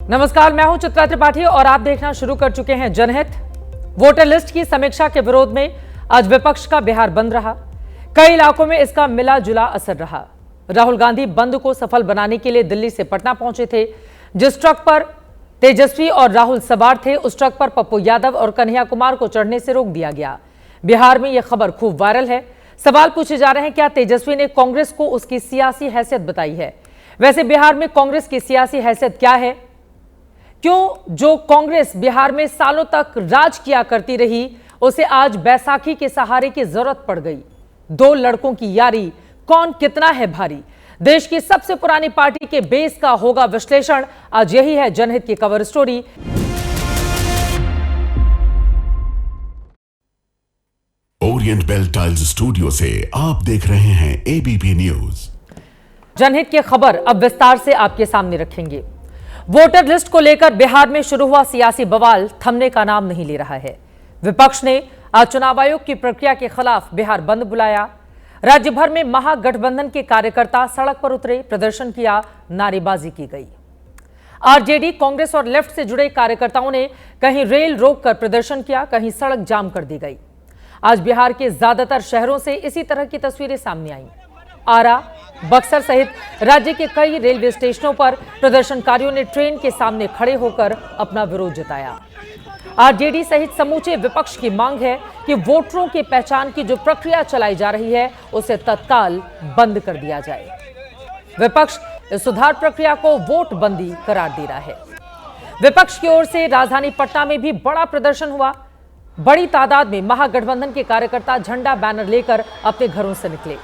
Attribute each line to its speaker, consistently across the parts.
Speaker 1: नमस्कार, मैं हूं चित्रा त्रिपाठी और आप देखना शुरू कर चुके हैं जनहित। वोटर लिस्ट की समीक्षा के विरोध में आज विपक्ष का बिहार बंद रहा। कई इलाकों में इसका मिला जुला असर रहा। राहुल गांधी बंद को सफल बनाने के लिए दिल्ली से पटना पहुंचे थे। जिस ट्रक पर तेजस्वी और राहुल सवार थे, उस ट्रक पर पप्पू यादव और कन्हैया कुमार को चढ़ने से रोक दिया गया। बिहार में यह खबर खूब वायरल है। सवाल पूछे जा रहे हैं, क्या तेजस्वी ने कांग्रेस को उसकी सियासी हैसियत बताई है? वैसे बिहार में कांग्रेस की सियासी हैसियत क्या है? क्यों जो कांग्रेस बिहार में सालों तक राज किया करती रही, उसे आज बैसाखी के सहारे की जरूरत पड़ गई? दो लड़कों की यारी कौन कितना है भारी? देश की सबसे पुरानी पार्टी के बेस का होगा विश्लेषण। आज यही है जनहित की cover story.
Speaker 2: Orient Bell tiles studio से आप देख रहे हैं एबीपी न्यूज।
Speaker 1: जनहित की खबर अब विस्तार से आपके सामने रखेंगे। वोटर लिस्ट को लेकर बिहार में शुरू हुआ सियासी बवाल थमने का नाम नहीं ले रहा है। विपक्ष ने आज चुनाव आयोग की प्रक्रिया के खिलाफ बिहार बंद बुलाया। राज्य भर में महागठबंधन के कार्यकर्ता सड़क पर उतरे, प्रदर्शन किया, नारेबाजी की गई। आरजेडी, कांग्रेस और लेफ्ट से जुड़े कार्यकर्ताओं ने कहीं रेल रोककर प्रदर्शन किया, कहीं सड़क जाम कर दी गई। आज बिहार के ज्यादातर शहरों से इसी तरह की तस्वीरें सामने आईं। आरा, बक्सर सहित राज्य के कई रेलवे स्टेशनों पर प्रदर्शनकारियों ने ट्रेन के सामने खड़े होकर अपना विरोध जताया। आरजेडी सहित समूचे विपक्ष की मांग है कि वोटरों की पहचान की जो प्रक्रिया चलाई जा रही है, उसे तत्काल बंद कर दिया जाए। विपक्ष इस सुधार प्रक्रिया को वोट बंदी करार दे रहा है। विपक्ष की ओर से राजधानी पटना में भी बड़ा प्रदर्शन हुआ। बड़ी तादाद में महागठबंधन के कार्यकर्ता झंडा बैनर लेकर अपने घरों से निकले।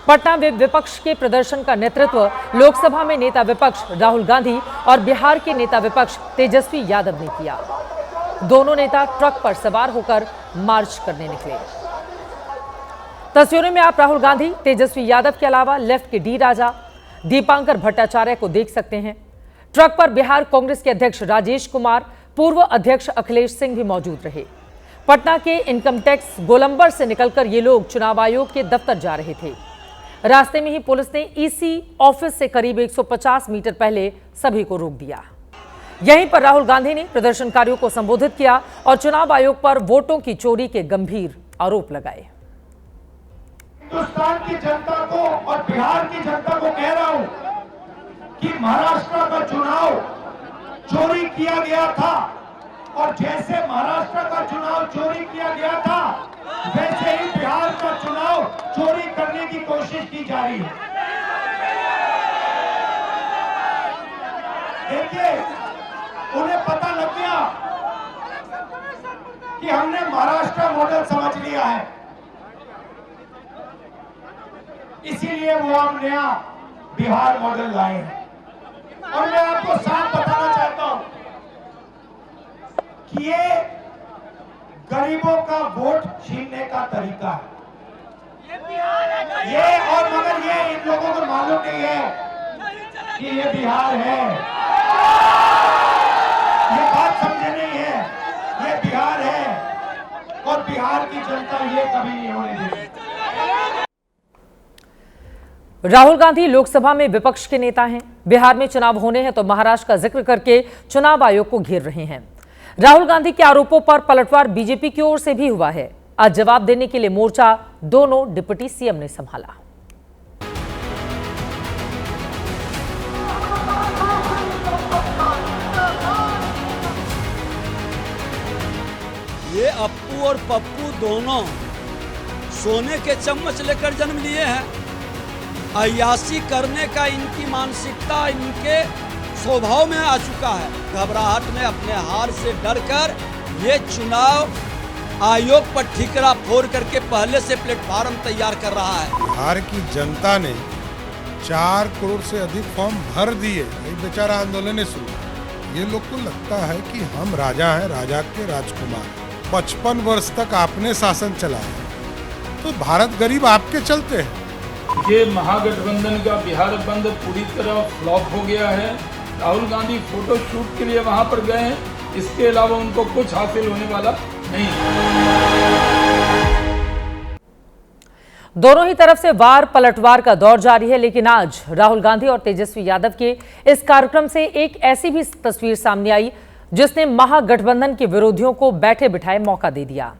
Speaker 1: पटना में विपक्ष के प्रदर्शन का नेतृत्व लोकसभा में नेता विपक्ष राहुल गांधी और बिहार के नेता विपक्ष तेजस्वी यादव ने किया। दोनों नेता ट्रक पर सवार होकर मार्च करने निकले। तस्वीरों में आप राहुल गांधी, तेजस्वी यादव के अलावा लेफ्ट के डी राजा, दीपांकर भट्टाचार्य को देख सकते हैं। ट्रक पर बिहार कांग्रेस के अध्यक्ष राजेश कुमार, पूर्व अध्यक्ष अखिलेश सिंह भी मौजूद रहे। पटना के इनकम टैक्स गोलंबर से निकलकर ये लोग चुनाव आयोग के दफ्तर जा रहे थे। रास्ते में ही पुलिस ने ईसी ऑफिस से करीब 150 मीटर पहले सभी को रोक दिया। यहीं पर राहुल गांधी ने प्रदर्शनकारियों को संबोधित किया और चुनाव आयोग पर वोटों की चोरी के गंभीर आरोप लगाए।
Speaker 3: हिंदुस्तान की जनता को और बिहार की जनता को कह रहा हूं कि महाराष्ट्र का चुनाव चोरी किया गया था, और जैसे महाराष्ट्र का चुनाव चोरी किया गया था, वैसे ही बिहार का चुनाव चोरी करने की कोशिश की जा रही है। देखिए, उन्हें पता लग गया कि हमने महाराष्ट्र मॉडल समझ लिया है, इसीलिए वो हम नया बिहार मॉडल लाए हैं। और मैं आपको साफ बताना चाहता हूं कि ये गरीबों का वोट छीनने का तरीका है। ये और मगर ये इन लोगों को मालूम नहीं है कि ये बिहार है। ये बात समझे नहीं है, ये बिहार है और बिहार की जनता ये कभी नहीं होने देगी।
Speaker 1: राहुल गांधी लोकसभा में विपक्ष के नेता हैं। बिहार में चुनाव होने हैं तो महाराष्ट्र का जिक्र करके चुनाव आयोग को घेर रहे हैं। राहुल गांधी के आरोपों पर पलटवार बीजेपी की ओर से भी हुआ है। आज जवाब देने के लिए मोर्चा दोनों डिप्टी सीएम ने संभाला।
Speaker 4: ये अप्पू और पप्पू दोनों सोने के चम्मच लेकर जन्म लिए हैं। अय्याशी करने का इनकी मानसिकता इनके स्वभाव में आ चुका है। घबराहट में अपने हार से डरकर ये चुनाव आयोग पर ठिकरा फोड़ करके पहले से प्लेटफार्म तैयार कर रहा है।
Speaker 5: बिहार की जनता ने 4 करोड़ से अधिक फॉर्म भर दिए। एक बेचारा आंदोलन शुरू। ये लोग को लगता है कि हम राजा हैं, राजा के राजकुमार। 55 वर्ष तक आपने शासन चलाया, तो भारत गरीब आपके चलते हैं।
Speaker 6: ये महागठबंधन का बिहार बंद पूरी तरह फ्लॉप हो गया है। राहुल गांधी फोटो शूट के लिए वहां पर गए हैं, इसके अलावा उनको कुछ हासिल होने वाला नहीं।
Speaker 1: दोनों ही तरफ से वार पलटवार का दौर जारी है, लेकिन आज राहुल गांधी और तेजस्वी यादव के इस कार्यक्रम से एक ऐसी भी तस्वीर सामने आई जिसने महागठबंधन के विरोधियों को बैठे बिठाए मौका दे दिया।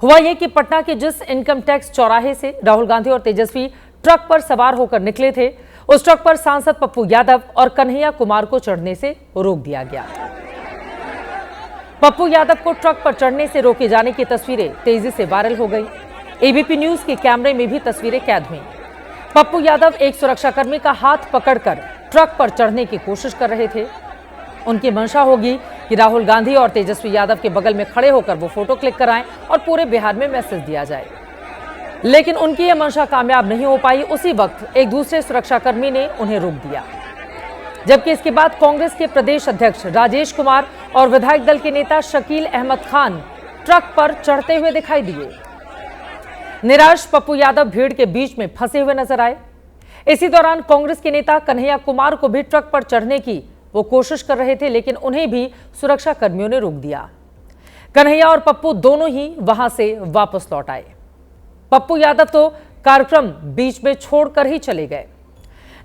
Speaker 1: हुआ यह कि पटना के जिस इनकम टैक्स चौराहे से राहुल गांधी और तेजस्वी ट्रक पर सवार होकर निकले थे, उस ट्रक पर सांसद पप्पू यादव और कन्हैया कुमार को चढ़ने से रोक दिया गया। पप्पू यादव को ट्रक पर चढ़ने से रोके जाने की तस्वीरें तेजी से वायरल हो गई। एबीपी न्यूज के कैमरे में भी तस्वीरें कैद हुई। पप्पू यादव एक सुरक्षाकर्मी का हाथ पकड़कर ट्रक पर चढ़ने की कोशिश कर रहे थे। उनकी मंशा होगी कि राहुल गांधी और तेजस्वी यादव के बगल में खड़े होकर वो फोटो क्लिक कराएं और पूरे बिहार में मैसेज दिया जाए, लेकिन उनकी यह मंशा कामयाब नहीं हो पाई। उसी वक्त एक दूसरे सुरक्षाकर्मी ने उन्हें रोक दिया, जबकि इसके बाद कांग्रेस के प्रदेश अध्यक्ष राजेश कुमार और विधायक दल के नेता शकील अहमद खान ट्रक पर चढ़ते हुए दिखाई दिए। निराश पप्पू यादव भीड़ के बीच में फंसे हुए नजर आए। इसी दौरान कांग्रेस के नेता कन्हैया कुमार को भी ट्रक पर चढ़ने की वो कोशिश कर रहे थे, लेकिन उन्हें भी सुरक्षा कर्मियों ने रोक दिया। कन्हैया और पप्पू दोनों ही वहां से वापस लौट आए। पप्पू यादव तो कार्यक्रम बीच में छोड़कर ही चले गए,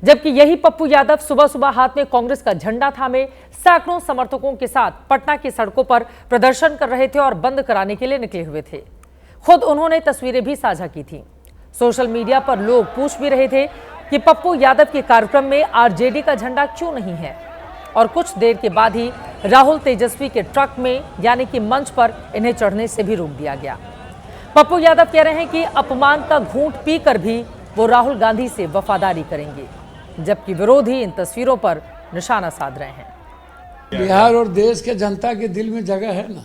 Speaker 1: जबकि यही पप्पू यादव सुबह सुबह हाथ में कांग्रेस का झंडा थामे सैकड़ों समर्थकों के साथ पटना की सड़कों पर प्रदर्शन कर रहे थे और बंद कराने के लिए निकले हुए थे। खुद उन्होंने तस्वीरें भी साझा की थी। सोशल मीडिया पर लोग पूछ भी रहे थे कि पप्पू यादव के कार्यक्रम में आरजेडी का झंडा क्यों नहीं है, और कुछ देर के बाद ही राहुल तेजस्वी के ट्रक में यानी कि मंच पर इन्हें चढ़ने से भी रोक दिया गया। पप्पू यादव कह रहे हैं कि अपमान का घूंट पीकर भी वो राहुल गांधी से वफादारी करेंगे, जबकि विरोधी इन तस्वीरों पर निशाना साध रहे हैं।
Speaker 4: बिहार और देश के जनता के दिल में जगह है ना,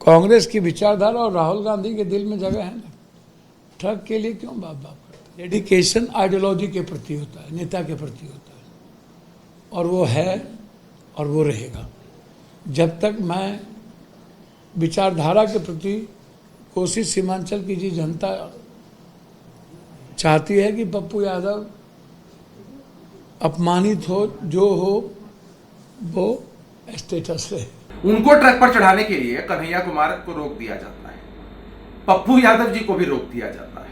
Speaker 4: कांग्रेस की विचारधारा और राहुल गांधी के दिल में जगह है ना। ट्रक के लिए क्यों बाप बाप करते? डेडिकेशन आइडियोलॉजी के प्रति होता है, नेता के प्रति होता है, और वो है और वो रहेगा। जब तक मैं विचारधारा के प्रति कोशिश सीमांचल की जी जनता चाहती है कि पप्पू यादव अपमानित हो, जो हो वो स्टेटस है।
Speaker 7: उनको ट्रक पर चढ़ाने के लिए कन्हैया कुमार को रोक दिया जाता है, पप्पू यादव जी को भी रोक दिया जाता है।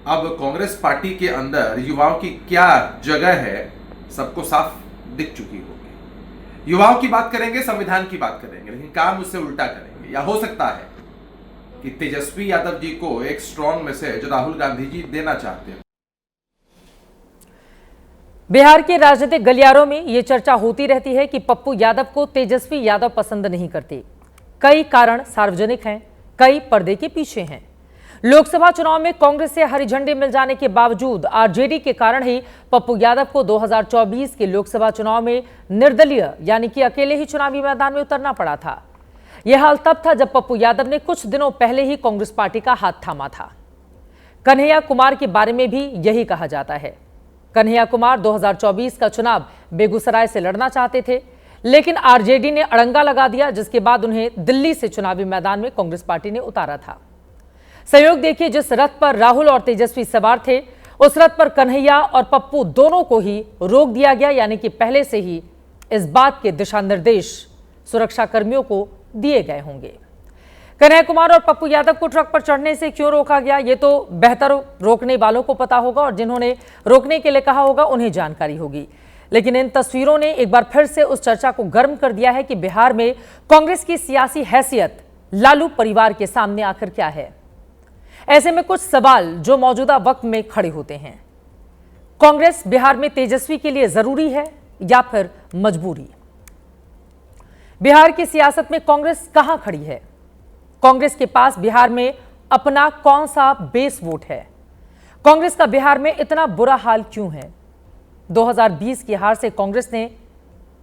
Speaker 7: अब कांग्रेस पार्टी के अंदर युवाओं की क्या जगह है सबको साफ दिख चुकी होगी। युवाओं की बात करेंगे, संविधान की बात करेंगे, लेकिन काम उससे उल्टा करेंगे। या हो सकता है कि तेजस्वी यादव जी को एक स्ट्रॉन्ग मैसेज राहुल गांधी जी देना चाहते हैं।
Speaker 1: बिहार के राजनीतिक गलियारों में यह चर्चा होती रहती है कि पप्पू यादव को तेजस्वी यादव पसंद नहीं करते। कई कारण सार्वजनिक हैं, कई पर्दे के पीछे हैं। लोकसभा चुनाव में कांग्रेस से हरी झंडी मिल जाने के बावजूद आरजेडी के कारण ही पप्पू यादव को 2024 के लोकसभा चुनाव में निर्दलीय यानी कि अकेले ही चुनावी मैदान में उतरना पड़ा था। यह हाल तब था जब पप्पू यादव ने कुछ दिनों पहले ही कांग्रेस पार्टी का हाथ थामा था। कन्हैया कुमार के बारे में भी यही कहा जाता है। कन्हैया कुमार 2024 का चुनाव बेगूसराय से लड़ना चाहते थे, लेकिन आरजेडी ने अड़ंगा लगा दिया, जिसके बाद उन्हें दिल्ली से चुनावी मैदान में कांग्रेस पार्टी ने उतारा था। संयोग देखिए, जिस रथ पर राहुल और तेजस्वी सवार थे, उस रथ पर कन्हैया और पप्पू दोनों को ही रोक दिया गया, यानी कि पहले से ही इस बात के दिशा निर्देश सुरक्षा कर्मियों को दिए गए होंगे। कन्हैया कुमार और पप्पू यादव को ट्रक पर चढ़ने से क्यों रोका गया, ये तो बेहतर रोकने वालों को पता होगा, और जिन्होंने रोकने के लिए कहा होगा उन्हें जानकारी होगी। लेकिन इन तस्वीरों ने एक बार फिर से उस चर्चा को गर्म कर दिया है कि बिहार में कांग्रेस की सियासी हैसियत लालू परिवार के सामने आखिर क्या है। ऐसे में कुछ सवाल जो मौजूदा वक्त में खड़े होते हैं। कांग्रेस बिहार में तेजस्वी के लिए जरूरी है या फिर मजबूरी? बिहार की सियासत में कांग्रेस कहां खड़ी है? कांग्रेस के पास बिहार में अपना कौन सा बेस वोट है? कांग्रेस का बिहार में इतना बुरा हाल क्यों है? 2020 की हार से कांग्रेस ने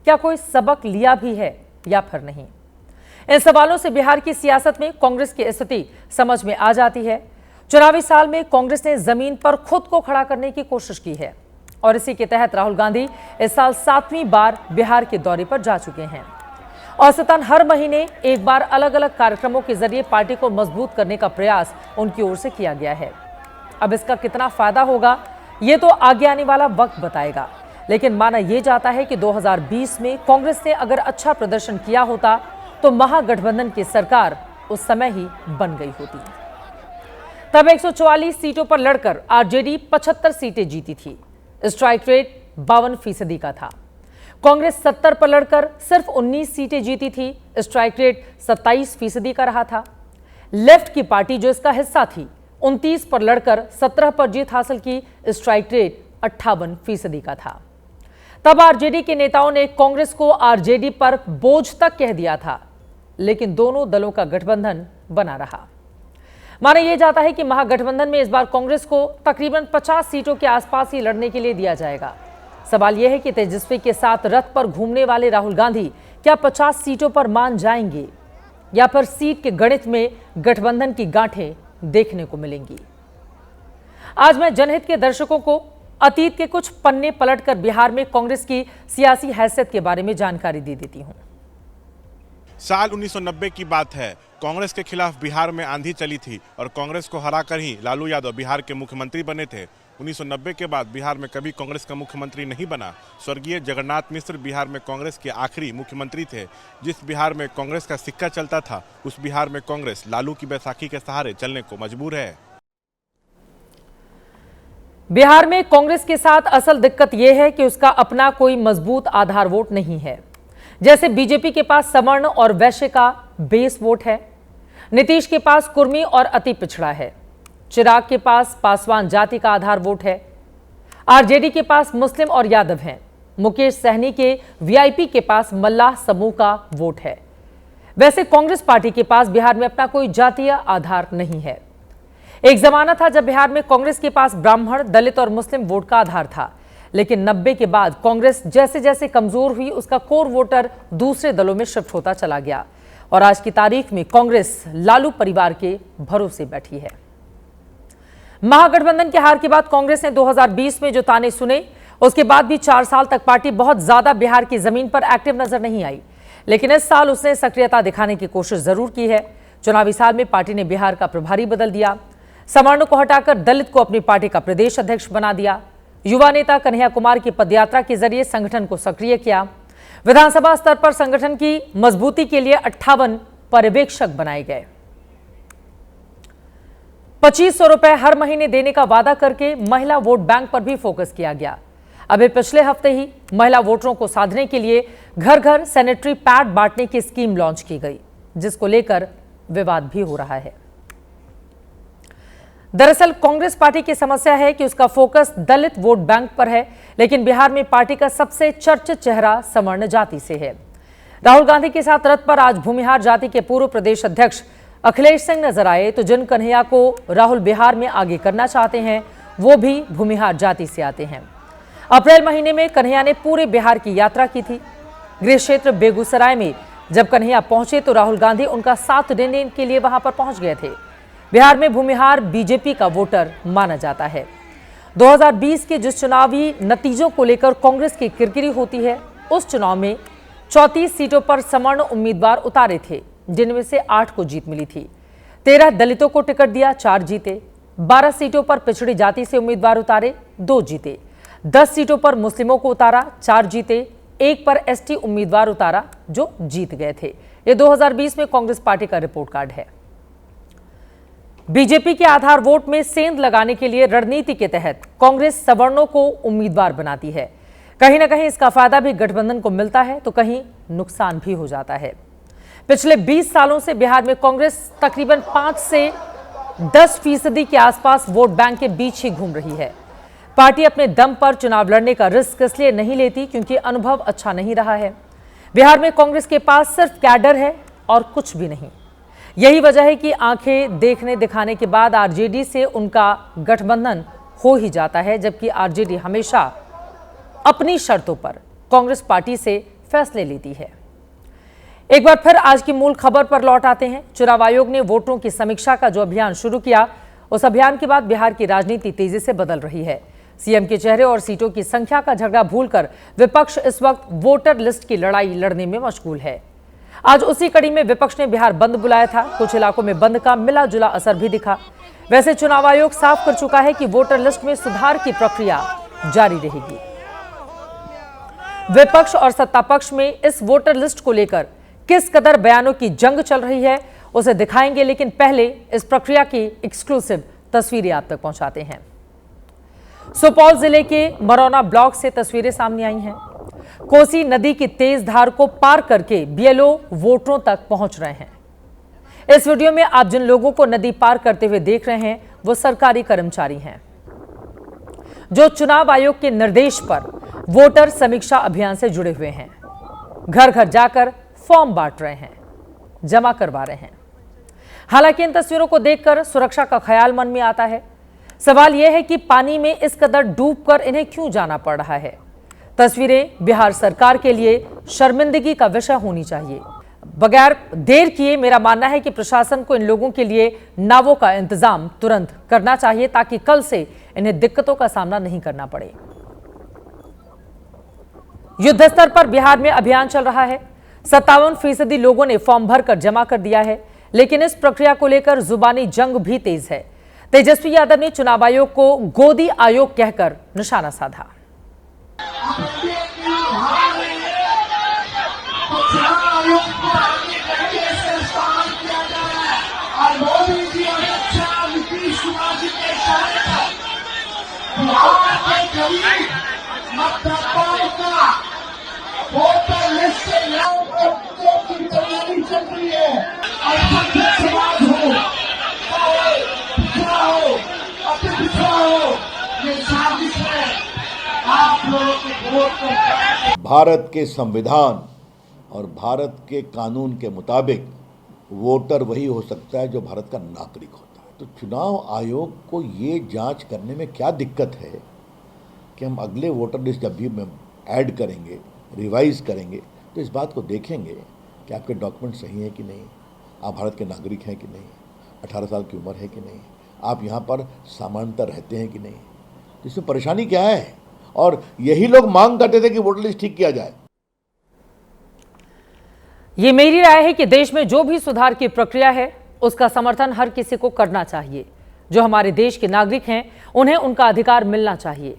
Speaker 1: क्या कोई सबक लिया भी है या फिर नहीं? इन सवालों से बिहार की सियासत में कांग्रेस की स्थिति समझ में आ जाती है। चुनावी साल में कांग्रेस ने जमीन पर खुद को खड़ा करने की कोशिश की है, और इसी के तहत राहुल गांधी इस साल 7वीं बार बिहार के दौरे पर जा चुके हैं। औसतन हर महीने एक बार अलग अलग कार्यक्रमों के जरिए पार्टी को मजबूत करने का प्रयास उनकी ओर से किया गया है। अब इसका कितना फायदा होगा ये तो आगे आने वाला वक्त बताएगा, लेकिन माना यह जाता है कि 2020 में कांग्रेस ने अगर अच्छा प्रदर्शन किया होता तो महागठबंधन की सरकार उस समय ही बन गई होती। तब 144 सीटों पर लड़कर आरजेडी 75 सीटें जीती थी। स्ट्राइक रेट 52% का था। कांग्रेस 70 पर लड़कर सिर्फ 19 सीटें जीती थी। स्ट्राइक रेट 27% का रहा था। लेफ्ट की पार्टी जो इसका हिस्सा थी 29 पर लड़कर 17 पर जीत हासिल की। स्ट्राइक रेट 58% का था। तब आरजेडी के नेताओं ने कांग्रेस को आरजेडी पर बोझ तक कह दिया था, लेकिन दोनों दलों का गठबंधन बना रहा। माना यह जाता है कि महागठबंधन में इस बार कांग्रेस को तकरीबन 50 सीटों के आसपास ही लड़ने के लिए दिया जाएगा। सवाल यह है कि तेजस्वी के साथ रथ पर घूमने वाले राहुल गांधी क्या 50 सीटों पर मान जाएंगे या फिर सीट के गणित में गठबंधन की गांठें देखने को मिलेंगी। आज मैं जनहित के दर्शकों को अतीत के कुछ पन्ने पलटकर बिहार में कांग्रेस की सियासी हैसियत के बारे में जानकारी दे देती हूं।
Speaker 8: साल 1990 की बात है। कांग्रेस के खिलाफ बिहार में आंधी चली थी और कांग्रेस को हराकर ही लालू यादव बिहार के मुख्यमंत्री बने थे। 1990 के बाद बिहार में कभी कांग्रेस का मुख्यमंत्री नहीं बना। स्वर्गीय जगन्नाथ मिश्र बिहार में कांग्रेस के आखिरी मुख्यमंत्री थे। जिस बिहार में कांग्रेस का सिक्का चलता था, उस बिहार में कांग्रेस लालू की बैसाखी के सहारे चलने को मजबूर है।
Speaker 1: बिहार में कांग्रेस के साथ असल दिक्कत यह है कि उसका अपना कोई मजबूत आधार वोट नहीं है। जैसे बीजेपी के पास सवर्ण और वैश्य का बेस वोट है, नीतीश के पास कुर्मी और अति पिछड़ा है, चिराग के पास पासवान जाति का आधार वोट है, आरजेडी के पास मुस्लिम और यादव हैं, मुकेश सहनी के वीआईपी के पास मल्लाह समूह का वोट है। वैसे कांग्रेस पार्टी के पास बिहार में अपना कोई जातीय आधार नहीं है। एक जमाना था जब बिहार में कांग्रेस के पास ब्राह्मण, दलित और मुस्लिम वोट का आधार था, लेकिन 90 के बाद कांग्रेस जैसे जैसे कमजोर हुई, उसका कोर वोटर दूसरे दलों में शिफ्ट होता चला गया और आज की तारीख में कांग्रेस लालू परिवार के भरोसे बैठी है। महागठबंधन की हार के बाद कांग्रेस ने 2020 में जो ताने सुने, उसके बाद भी 4 साल तक पार्टी बहुत ज्यादा बिहार की जमीन पर एक्टिव नजर नहीं आई, लेकिन इस साल उसने सक्रियता दिखाने की कोशिश जरूर की है। चुनावी साल में पार्टी ने बिहार का प्रभारी बदल दिया, सवर्ण को हटाकर दलित को अपनी पार्टी का प्रदेश अध्यक्ष बना दिया, युवा नेता कन्हैया कुमार की पदयात्रा के जरिए संगठन को सक्रिय किया, विधानसभा स्तर पर संगठन की मजबूती के लिए 58 पर्यवेक्षक बनाए गए, 2500 रुपए हर महीने देने का वादा करके महिला वोट बैंक पर भी फोकस किया गया। अभी पिछले हफ्ते ही महिला वोटरों को साधने के लिए घर घर सैनिटरी पैड बांटने की स्कीम लॉन्च की गई, जिसको लेकर विवाद भी हो रहा है। दरअसल कांग्रेस पार्टी की समस्या है कि उसका फोकस दलित वोट बैंक पर है, लेकिन बिहार में पार्टी का सबसे चर्चित चेहरा सवर्ण जाति से है। राहुल गांधी के साथ रथ पर आज भूमिहार जाति के पूर्व प्रदेश अध्यक्ष अखिलेश सिंह नजर आए, तो जिन कन्हैया को राहुल बिहार में आगे करना चाहते हैं, वो भी भूमिहार जाति से आते हैं। अप्रैल महीने में कन्हैया ने पूरे बिहार की यात्रा की थी। गृह क्षेत्र बेगूसराय में जब कन्हैया पहुंचे तो राहुल गांधी उनका साथ देने के लिए वहां पर पहुंच गए थे। बिहार में भूमिहार बीजेपी का वोटर माना जाता है। 2020 के जिस चुनावी नतीजों को लेकर कांग्रेस की किरकिरी होती है, उस चुनाव में 34 सीटों पर सवर्ण उम्मीदवार उतारे थे, जिनमें से 8 को जीत मिली थी। 13 दलितों को टिकट दिया, 4 जीते। 12 सीटों पर पिछड़ी जाति से उम्मीदवार उतारे, 2 जीते। 10 सीटों पर मुस्लिमों को उतारा, 4 जीते। 1 पर एसटी उम्मीदवार उतारा, जो जीत गए थे। ये 2020 में कांग्रेस पार्टी का रिपोर्ट कार्ड है। बीजेपी के आधार वोट में सेंध लगाने के लिए रणनीति के तहत कांग्रेस सवर्णों को उम्मीदवार बनाती है। कहीं ना कहीं इसका फायदा भी गठबंधन को मिलता है, तो कहीं नुकसान भी हो जाता है। पिछले 20 सालों से बिहार में कांग्रेस तकरीबन 5 से 10% के आसपास वोट बैंक के बीच ही घूम रही है। पार्टी अपने दम पर चुनाव लड़ने का रिस्क इसलिए नहीं लेती क्योंकि अनुभव अच्छा नहीं रहा है। बिहार में कांग्रेस के पास सिर्फ कैडर है और कुछ भी नहीं। यही वजह है कि आंखें देखने दिखाने के बाद आरजेडी से उनका गठबंधन हो ही जाता है, जबकि आरजेडी हमेशा अपनी शर्तों पर कांग्रेस पार्टी से फैसले लेती है। एक बार फिर आज की मूल खबर पर लौट आते हैं। चुनाव आयोग ने वोटरों की समीक्षा का जो अभियान शुरू किया, उस अभियान के बाद बिहार की राजनीति तेजी से बदल रही है। सीएम के चेहरे और सीटों की संख्या का झगड़ा भूलकर विपक्ष इस वक्त वोटर लिस्ट की लड़ाई लड़ने में मशगूल है। आज उसी कड़ी में विपक्ष ने बिहार बंद बुलाया था। कुछ इलाकों में बंद का मिला जुला असर भी दिखा। वैसे चुनाव आयोग साफ कर चुका है कि वोटर लिस्ट में सुधार की प्रक्रिया जारी रहेगी। विपक्ष और सत्ता पक्ष में इस वोटर लिस्ट को लेकर किस कदर बयानों की जंग चल रही है, उसे दिखाएंगे, लेकिन पहले इस प्रक्रिया की एक्सक्लूसिव तस्वीरें आप तक पहुंचाते हैं। सुपौल जिले के मरौना ब्लॉक से तस्वीरें सामने आई हैं। कोसी नदी की तेज धार को पार करके बीएलओ वोटरों तक पहुंच रहे हैं। इस वीडियो में आप जिन लोगों को नदी पार करते हुए देख रहे हैं वो सरकारी कर्मचारी हैं जो चुनाव आयोग के निर्देश पर वोटर समीक्षा अभियान से जुड़े हुए हैं। घर घर जाकर फॉर्म बांट रहे हैं, जमा करवा रहे हैं। हालांकि इन तस्वीरों को देखकर सुरक्षा का ख्याल मन में आता है। सवाल यह है कि पानी में इस कदर डूबकर इन्हें क्यों जाना पड़ रहा है। तस्वीरें बिहार सरकार के लिए शर्मिंदगी का विषय होनी चाहिए। बगैर देर किए मेरा मानना है कि प्रशासन को इन लोगों के लिए नावों का इंतजाम तुरंत करना चाहिए ताकि कल से इन्हें दिक्कतों का सामना नहीं करना पड़े। युद्ध स्तर पर बिहार में अभियान चल रहा है। 57% लोगों ने फॉर्म भरकर जमा कर दिया है, लेकिन इस प्रक्रिया को लेकर जुबानी जंग भी तेज है। तेजस्वी यादव ने चुनाव आयोग को गोदी आयोग कहकर निशाना साधा।
Speaker 9: भारत के संविधान और भारत के कानून के मुताबिक वोटर वही हो सकता है जो भारत का नागरिक होता है। तो चुनाव आयोग को ये जांच करने में क्या दिक्कत है कि हम अगले वोटर लिस्ट जब भी ऐड करेंगे, रिवाइज करेंगे, तो इस बात को देखेंगे कि आपके डॉक्यूमेंट सही हैं कि नहीं, आप भारत के नागरिक हैं कि नहीं, 18 साल की उम्र है कि नहीं, आप यहाँ पर सामान्यतः रहते हैं कि नहीं। तो इसमें परेशानी क्या है? और यही लोग मांग करते थे कि वोटर लिस्ट ठीक किया जाए।
Speaker 1: ये मेरी राय है कि देश में जो भी सुधार की प्रक्रिया है उसका समर्थन हर किसी को करना चाहिए। जो हमारे देश के नागरिक हैं उन्हें उनका अधिकार मिलना चाहिए,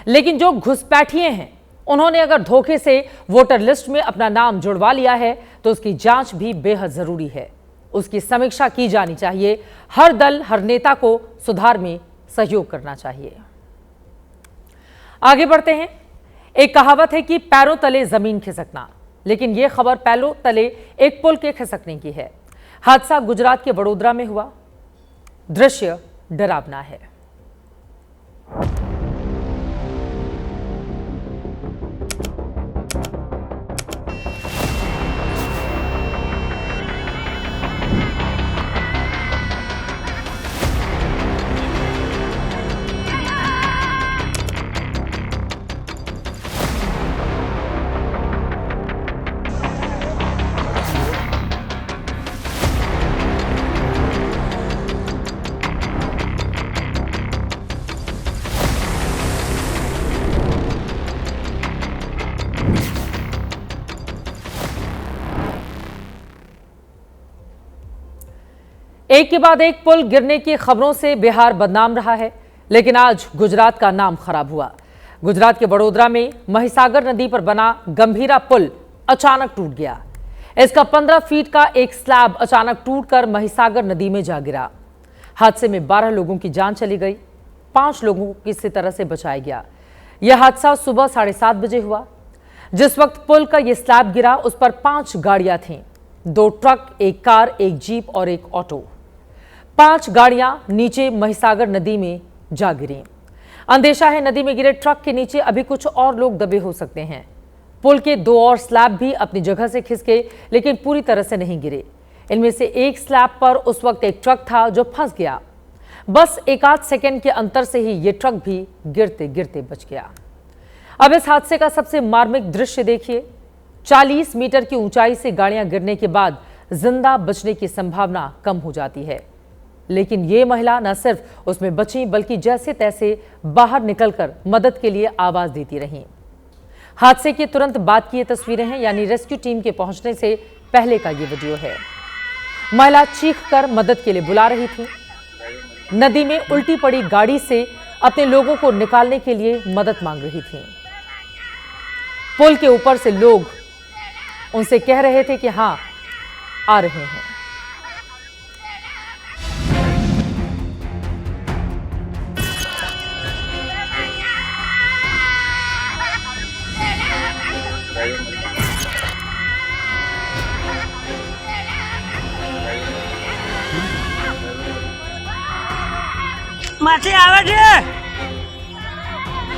Speaker 1: लेकिन जो घुसपैठिए हैं उन्होंने अगर धोखे से वोटर लिस्ट में अपना नाम जुड़वा लिया है तो उसकी जांच भी बेहद जरूरी है। उसकी समीक्षा की जानी चाहिए। हर दल, हर नेता को सुधार में सहयोग करना चाहिए। आगे बढ़ते हैं। एक कहावत है कि पैरों तले जमीन खिसकना, लेकिन यह खबर पैरों तले एक पुल के खिसकने की है। हादसा गुजरात के वडोदरा में हुआ। दृश्य डरावना है। एक के बाद एक पुल गिरने की खबरों से बिहार बदनाम रहा है, लेकिन आज गुजरात का नाम खराब हुआ। गुजरात के वडोदरा में महिसागर नदी पर बना गंभीरा पुल अचानक टूट गया। इसका 15 फीट का एक स्लैब अचानक टूटकर महिसागर नदी में जा गिरा। हादसे में 12 लोगों की जान चली गई, 5 लोगों को किसी तरह से बचाया गया। यह हादसा सुबह 7:30 बजे हुआ। जिस वक्त पुल का यह स्लैब गिरा उस पर 5 गाड़ियां थीं, 2 ट्रक, एक कार, एक जीप और एक ऑटो। 5 गाड़ियां नीचे महिसागर नदी में जा गिरी। अंदेशा है नदी में गिरे ट्रक के नीचे अभी कुछ और लोग दबे हो सकते हैं। पुल के 2 और स्लैब भी अपनी जगह से खिसके, लेकिन पूरी तरह से नहीं गिरे। इनमें से एक स्लैब पर उस वक्त एक ट्रक था जो फंस गया। बस एक आध सेकेंड के अंतर से ही यह ट्रक भी गिरते गिरते बच गया। अब इस हादसे का सबसे मार्मिक दृश्य देखिए। 40 मीटर की ऊंचाई से गाड़ियां गिरने के बाद जिंदा बचने की संभावना कम हो जाती है, लेकिन ये महिला न सिर्फ उसमें बची बल्कि जैसे तैसे बाहर निकलकर मदद के लिए आवाज देती रहीं। हादसे के तुरंत बाद की ये तस्वीरें हैं, यानी रेस्क्यू टीम के पहुंचने से पहले का ये वीडियो है। महिला चीखकर मदद के लिए बुला रही थी। नदी में उल्टी पड़ी गाड़ी से अपने लोगों को निकालने के लिए मदद मांग रही थी। पुल के ऊपर से लोग उनसे कह रहे थे कि हां, आ रहे हैं।
Speaker 10: माथी आवे છે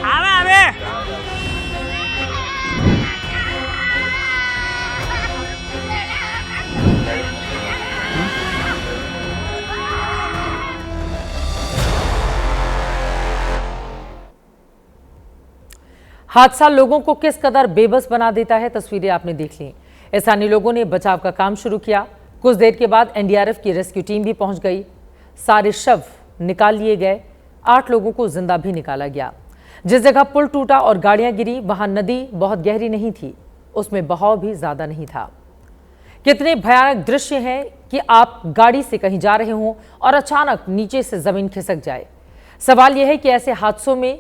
Speaker 10: आवे आवे
Speaker 1: हादसा लोगों को किस कदर बेबस बना देता है, तस्वीरें आपने देख ली। स्थानीय लोगों ने बचाव का काम शुरू किया। कुछ देर के बाद एनडीआरएफ की रेस्क्यू टीम भी पहुंच गई। सारे शव निकाल लिए गए। 8 लोगों को जिंदा भी निकाला गया। जिस जगह पुल टूटा और गाड़ियां गिरी वहां नदी बहुत गहरी नहीं थी, उसमें बहाव भी ज्यादा नहीं था। कितने भयानक दृश्य हैं कि आप गाड़ी से कहीं जा रहे हों और अचानक नीचे से जमीन खिसक जाए। सवाल यह है कि ऐसे हादसों में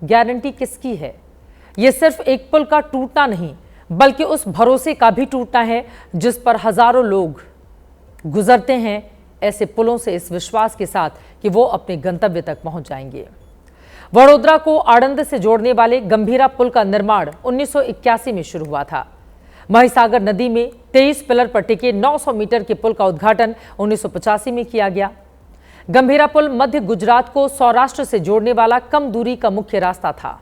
Speaker 1: गारंटी किसकी है? यह सिर्फ एक पुल का टूटना नहीं, बल्कि उस भरोसे का भी टूटना है जिस पर हजारों लोग गुजरते हैं ऐसे पुलों से, इस विश्वास के साथ कि वो अपने गंतव्य तक पहुंच जाएंगे। वडोदरा को आणंद से जोड़ने वाले गंभीरा पुल का निर्माण 1981 में शुरू हुआ था। महिसागर नदी में 23 पिलर पर टिके 900 मीटर के पुल का उद्घाटन 1985 में किया गया। गंभीरा पुल मध्य गुजरात को सौराष्ट्र से जोड़ने वाला कम दूरी का मुख्य रास्ता था।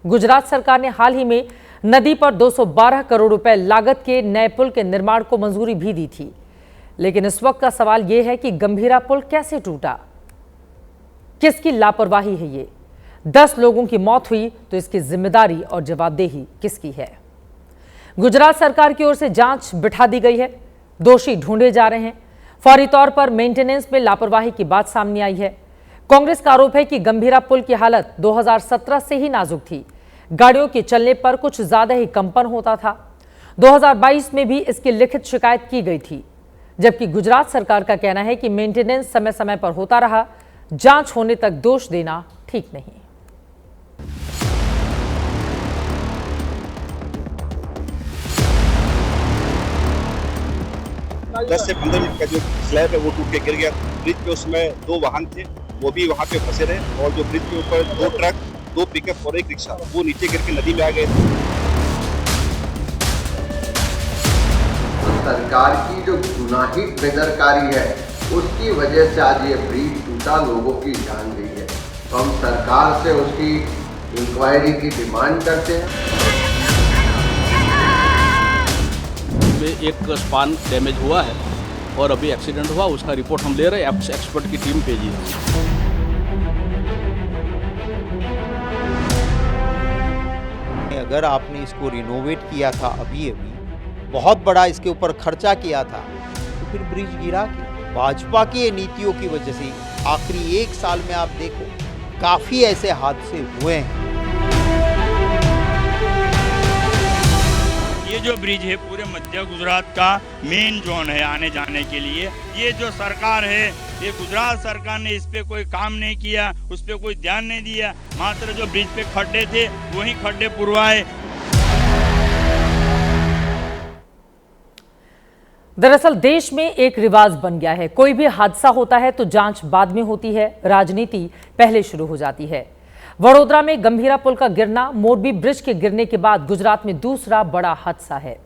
Speaker 1: गुजरात सरकार ने हाल ही में नदी पर 212 करोड़ रुपए लागत के नए पुल के निर्माण को मंजूरी भी दी थी। लेकिन इस वक्त का सवाल यह है कि गंभीरा पुल कैसे टूटा? किसकी लापरवाही है ये? 10 लोगों की मौत हुई तो इसकी जिम्मेदारी और जवाबदेही किसकी है? गुजरात सरकार की ओर से जांच बिठा दी गई है। दोषी ढूंढे जा रहे हैं। फौरी तौर पर मेंटेनेंस में लापरवाही की बात सामने आई है। कांग्रेस का आरोप है कि गंभीरा पुल की हालत 2017 से ही नाजुक थी। गाड़ियों के चलने पर कुछ ज्यादा ही कंपन होता था। 2022 में भी इसकी लिखित शिकायत की गई थी, जबकि गुजरात सरकार का कहना है कि मेंटेनेंस समय समय पर होता रहा। जांच होने तक दोष देना ठीक नहीं।
Speaker 11: 10 से 15 मिनट का जो स्लैब है वो टूट के गिर गया। ब्रिज पे उसमें 2 वाहन थे, वो भी वहाँ पे फंसे रहे, और जो ब्रिज के ऊपर 2 ट्रक, 2 पिकअप और 1 रिक्शा, वो नीचे गिर के नदी में आ गए।
Speaker 12: सरकार की जो गुनाही बेदरकारी है, उसकी वजह से आज ये ब्रिज टूटा, लोगों की जान गई है। तो हम सरकार से उसकी इंक्वायरी की डिमांड करते हैं।
Speaker 13: एक स्पान डैमेज हुआ है और अभी एक्सीडेंट हुआ, उसका रिपोर्ट हम ले रहे हैं। एक्सपर्ट की टीम भेजी है।
Speaker 14: अगर आपने इसको रिनोवेट किया था अभी बहुत बड़ा इसके ऊपर खर्चा किया था, तो फिर ब्रिज गिरा क्यों? भाजपा की नीतियों की वजह से आखिरी 1 साल में आप देखो काफी ऐसे हादसे हुए हैं।
Speaker 15: ये जो ब्रिज है पूरे मध्य गुजरात का मेन जोन है आने जाने के लिए। ये जो सरकार है, ये गुजरात सरकार ने इस पे कोई काम नहीं किया, उस पे कोई ध्यान नहीं दिया। मात्र जो ब्रिज पे खड्डे थे वही खड्डे पुरवाए।
Speaker 1: दरअसल देश में एक रिवाज बन गया है, कोई भी हादसा होता है तो जांच बाद में होती है, राजनीति पहले शुरू हो जाती है। वडोदरा में गंभीरा पुल का गिरना मोरबी ब्रिज के गिरने के बाद गुजरात में दूसरा बड़ा हादसा है।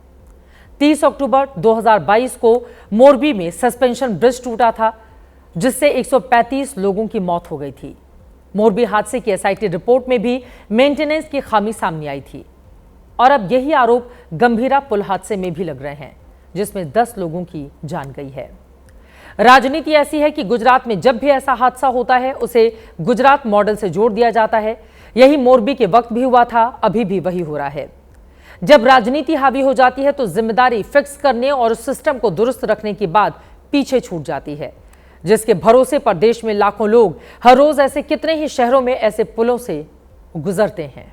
Speaker 1: 30 अक्टूबर 2022 को मोरबी में सस्पेंशन ब्रिज टूटा था, जिससे 135 लोगों की मौत हो गई थी। मोरबी हादसे की एसआईटी रिपोर्ट में भी मेंटेनेंस की खामी सामने आई थी, और अब यही आरोप गंभीरा पुल हादसे में भी लग रहे हैं, जिसमें 10 लोगों की जान गई है। राजनीति ऐसी है कि गुजरात में जब भी ऐसा हादसा होता है उसे गुजरात मॉडल से जोड़ दिया जाता है। यही मोरबी के वक्त भी हुआ था, अभी भी वही हो रहा है। जब राजनीति हावी हो जाती है तो जिम्मेदारी फिक्स करने और उस सिस्टम को दुरुस्त रखने के बाद पीछे छूट जाती है, जिसके भरोसे पर देश में लाखों लोग हर रोज ऐसे कितने ही शहरों में ऐसे पुलों से गुजरते हैं।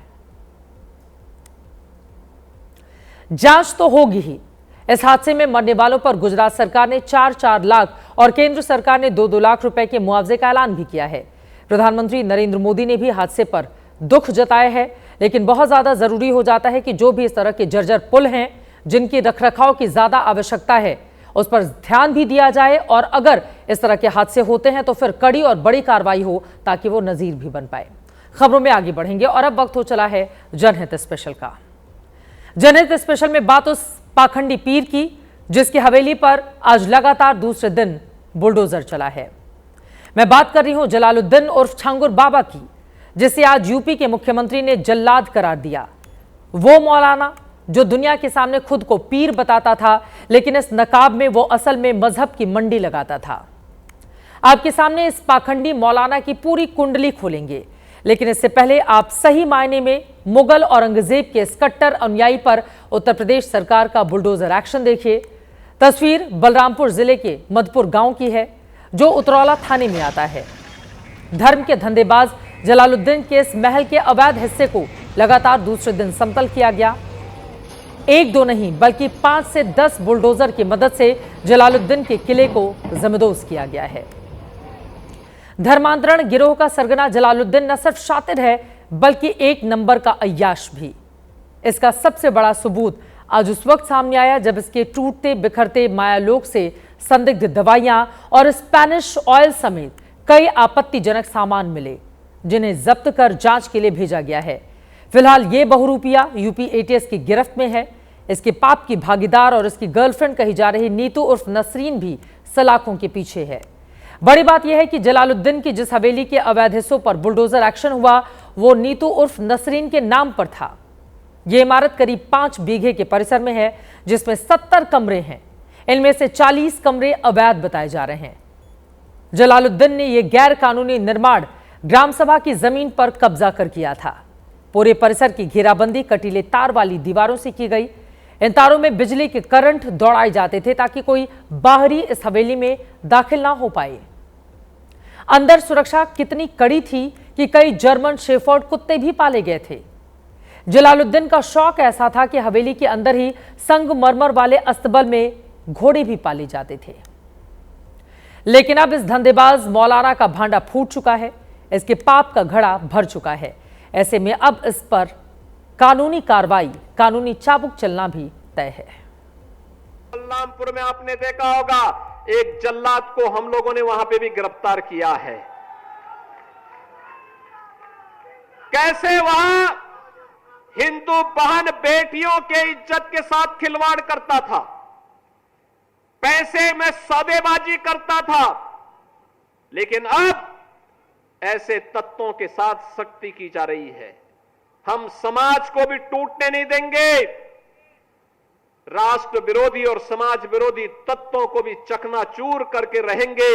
Speaker 1: जांच तो होगी ही। इस हादसे में मरने वालों पर गुजरात सरकार ने 4-4 लाख और केंद्र सरकार ने 2-2 लाख रुपए के मुआवजे का ऐलान भी किया है। प्रधानमंत्री नरेंद्र मोदी ने भी हादसे पर दुख जताया है, लेकिन बहुत ज्यादा जरूरी हो जाता है कि जो भी इस तरह के जर्जर पुल हैं, जिनकी रखरखाव की ज्यादा आवश्यकता है, उस पर ध्यान भी दिया जाए, और अगर इस तरह के हादसे होते हैं तो फिर कड़ी और बड़ी कार्रवाई हो, ताकि वो नजीर भी बन पाए। खबरों में आगे बढ़ेंगे और अब वक्त हो चला है जनहित स्पेशल का। जनहित स्पेशल में बात उस पाखंडी पीर की जिसकी हवेली पर आज लगातार दूसरे दिन बुलडोजर चला है। मैं बात कर रही हूं जलालुद्दीन उर्फ छांगुर बाबा की, जिसे आज यूपी के मुख्यमंत्री ने जल्लाद करार दिया। वो मौलाना जो दुनिया के सामने खुद को पीर बताता था, लेकिन इस नकाब में वो असल में मजहब की मंडी लगाता था। आपके सामने इस पाखंडी मौलाना की पूरी कुंडली खोलेंगे, लेकिन इससे पहले आप सही मायने में मुगल औरंगजेब के इस कट्टर अनुयायी पर उत्तर प्रदेश सरकार का बुलडोजर एक्शन देखिए। तस्वीर बलरामपुर जिले के मधुपुर गांव की है, जो उतरौला थाने में आता है। धर्म के धंधेबाज जलालुद्दीन के इस महल के अवैध हिस्से को लगातार दूसरे दिन समतल किया गया। एक दो नहीं बल्कि 5 से 10 बुलडोजर की मदद से जलालुद्दीन के किले को जमींदोज किया गया है। धर्मांतरण गिरोह का सरगना जलालुद्दीन न सिर्फ शातिर है, बल्कि एक नंबर का अय्याश भी। इसका सबसे बड़ा सबूत आज उस वक्त सामने आया जब इसके टूटते बिखरते मायालोक से संदिग्ध दवाइयां और स्पेनिश ऑयल समेत कई आपत्तिजनक सामान मिले, जिन्हें जब्त कर जांच के लिए भेजा गया है। फिलहाल ये बहुरूपिया यूपी एटीएस की गिरफ्त में है। इसके पाप की भागीदार और इसकी गर्लफ्रेंड कही जा रही नीतू उर्फ नसरीन भी सलाखों के पीछे है। बड़ी बात यह है कि जलालुद्दीन की जिस हवेली के अवैध हिस्सों पर बुलडोजर एक्शन हुआ, वो नीतू उर्फ नसरीन के नाम पर था। यह इमारत करीब 5 बीघे के परिसर में है, जिसमें 70 कमरे हैं। इनमें से 40 कमरे अवैध बताए जा रहे हैं। जलालुद्दीन ने यह गैर कानूनी निर्माण ग्राम सभा की जमीन पर कब्जा कर किया था। पूरे परिसर की घेराबंदी कटीले तार वाली दीवारों से की गई। इन तारों में बिजली के करंट दौड़ाए जाते थे ताकि कोई बाहरी इस हवेली में दाखिल ना हो पाए। अंदर सुरक्षा कितनी कड़ी थी कि कई जर्मन शेफर्ड कुत्ते भी पाले गए थे। जलालुद्दीन का शौक ऐसा था कि हवेली के अंदर ही संगमरमर वाले अस्तबल में घोड़े भी पाले जाते थे। लेकिन अब इस धंधेबाज मौलाना का भांडा फूट चुका है, इसके पाप का घड़ा भर चुका है। ऐसे में अब इस पर कानूनी कार्रवाई, कानूनी चाबुक चलना भी तय है।
Speaker 10: बलरामपुर में आपने देखा होगा, एक जल्लाद को हम लोगों ने वहां पे भी गिरफ्तार किया है। कैसे वहां हिंदू बहन बेटियों के इज्जत के साथ खिलवाड़ करता था, पैसे में सौदेबाजी करता था, लेकिन अब ऐसे तत्वों के साथ सख्ती की जा रही है। हम समाज को भी टूटने नहीं देंगे, राष्ट्र विरोधी और समाज विरोधी तत्वों को भी चकनाचूर करके रहेंगे।